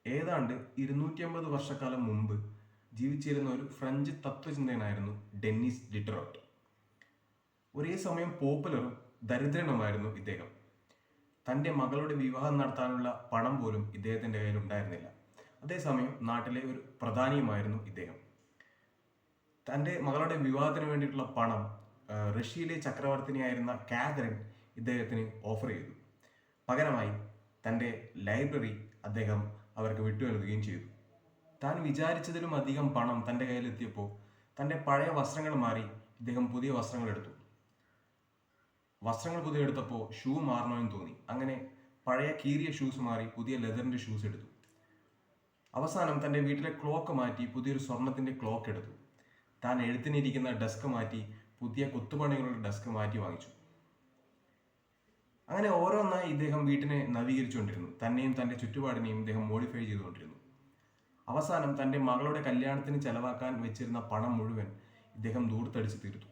ഏതാണ്ട് 250 വർഷക്കാലം മുമ്പ് ജീവിച്ചിരുന്ന ഒരു ഫ്രഞ്ച് തത്വചിന്തകനായിരുന്നു ഡെന്നിസ് ഡിട്രോട്ട്. ഒരേ സമയം പോപ്പുലറും ദരിദ്രനുമായിരുന്നു ഇദ്ദേഹം. തൻ്റെ മകളുടെ വിവാഹം നടത്താനുള്ള പണം പോലും ഇദ്ദേഹത്തിൻ്റെ കയ്യിൽ ഉണ്ടായിരുന്നില്ല. അതേസമയം നാട്ടിലെ ഒരു പ്രധാനിയുമായിരുന്നു ഇദ്ദേഹം. തൻ്റെ മകളുടെ വിവാഹത്തിന് വേണ്ടിയിട്ടുള്ള പണം റഷ്യയിലെ ചക്രവർത്തിനിയായിരുന്ന കാതറിൻ ഇദ്ദേഹത്തിന് ഓഫർ ചെയ്തു. പകരമായി തൻ്റെ ലൈബ്രറി അദ്ദേഹം അവർക്ക് വിട്ടുനൽകുകയും ചെയ്തു. താൻ വിചാരിച്ചതിലും അധികം പണം തൻ്റെ കയ്യിലെത്തിയപ്പോൾ തൻ്റെ പഴയ വസ്ത്രങ്ങൾ മാറി ഇദ്ദേഹം പുതിയ വസ്ത്രങ്ങൾ എടുത്തു. വസ്ത്രങ്ങൾ പുതിയ എടുത്തപ്പോൾ ഷൂ മാറണമെന്ന് തോന്നി. അങ്ങനെ പഴയ കീറിയ ഷൂസ് മാറി പുതിയ ലെതറിൻ്റെ ഷൂസ് എടുത്തു. അവസാനം തൻ്റെ വീട്ടിലെ ക്ലോക്ക് മാറ്റി പുതിയൊരു സ്വർണത്തിൻ്റെ ക്ലോക്ക് എടുത്തു. താൻ എഴുത്തിനിരിക്കുന്ന ഡെസ്ക് മാറ്റി പുതിയ കൊത്തുപണികളുടെ ഡെസ്ക് മാറ്റി വാങ്ങിച്ചു. അങ്ങനെ ഓരോന്നായി ഇദ്ദേഹം വീട്ടിനെ നവീകരിച്ചുകൊണ്ടിരുന്നു. തന്നെയും തൻ്റെ ചുറ്റുപാടിനെയും ഇദ്ദേഹം മോഡിഫൈ ചെയ്തുകൊണ്ടിരുന്നു. അവസാനം തൻ്റെ മകളുടെ കല്യാണത്തിന് ചെലവാക്കാൻ വെച്ചിരുന്ന പണം മുഴുവൻ ഇദ്ദേഹം ദൂർത്തടിച്ച് തീർത്തു.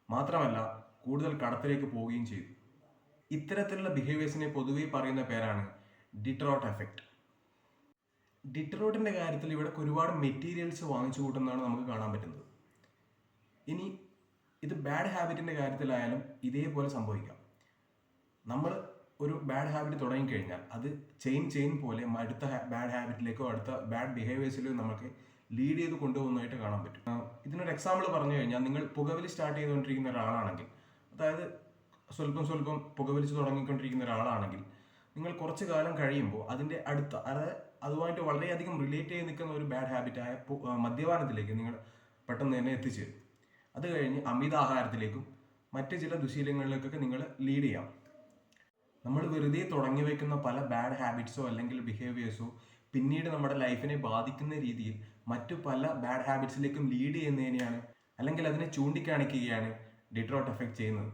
മാത്രമല്ല കൂടുതൽ കടത്തിലേക്ക് പോവുകയും ചെയ്തു. ഇത്തരത്തിലുള്ള ബിഹേവിയേഴ്സിനെ പൊതുവെ പറയുന്ന പേരാണ് ഡിട്രോട്ട് എഫക്റ്റ്. ഡിട്രോട്ടിൻ്റെ കാര്യത്തിൽ ഇവിടെ ഒരുപാട് മെറ്റീരിയൽസ് വാങ്ങിച്ചു കൂട്ടുന്നതാണ് നമുക്ക് കാണാൻ പറ്റുന്നത്. ഇനി ഇത് ബാഡ് ഹാബിറ്റിൻ്റെ കാര്യത്തിലായാലും ഇതേപോലെ സംഭവിക്കാം. നമ്മൾ ഒരു ബാഡ് ഹാബിറ്റ് തുടങ്ങിക്കഴിഞ്ഞാൽ അത് ചെയിൻ പോലെ അടുത്ത ബാഡ് ഹാബിറ്റിലേക്കോ അടുത്ത ബാഡ് ബിഹേവിയേഴ്സിലേക്കോ നമുക്ക് ലീഡ് ചെയ്ത് കൊണ്ടുപോകുന്നതായിട്ട് കാണാൻ പറ്റും. ഇതിനൊരു എക്സാമ്പിൾ പറഞ്ഞു കഴിഞ്ഞാൽ, നിങ്ങൾ പുകവലി സ്റ്റാർട്ട് ചെയ്തുകൊണ്ടിരിക്കുന്ന ഒരാളാണെങ്കിൽ, അതായത് സ്വല്പം പുകവലിച്ച് തുടങ്ങിക്കൊണ്ടിരിക്കുന്ന ഒരാളാണെങ്കിൽ, നിങ്ങൾ കുറച്ച് കാലം കഴിയുമ്പോൾ അതിൻ്റെ അടുത്ത, അതായത് അതുമായിട്ട് വളരെയധികം റിലേറ്റ് ചെയ്ത് നിൽക്കുന്ന ഒരു ബാഡ് ഹാബിറ്റായ മദ്യപാനത്തിലേക്ക് നിങ്ങൾ പെട്ടെന്ന് തന്നെ എത്തിച്ചേരും. അത് കഴിഞ്ഞ് അമിതാഹാരത്തിലേക്കും മറ്റ് ചില ദുശീലങ്ങളിലേക്കൊക്കെ നിങ്ങൾ ലീഡ് ചെയ്യാം. നമ്മൾ വെറുതെ തുടങ്ങി വയ്ക്കുന്ന പല ബാഡ് ഹാബിറ്റ്സോ അല്ലെങ്കിൽ ബിഹേവിയേഴ്സോ പിന്നീട് നമ്മുടെ ലൈഫിനെ ബാധിക്കുന്ന രീതിയിൽ മറ്റു പല ബാഡ് ഹാബിറ്റ്സിലേക്കും ലീഡ് ചെയ്യുന്നതിനെയാണ്, അല്ലെങ്കിൽ അതിനെ ചൂണ്ടിക്കാണിക്കുകയാണ് ഡിട്രോട്ട് എഫക്റ്റ് ചെയ്യുന്നത്.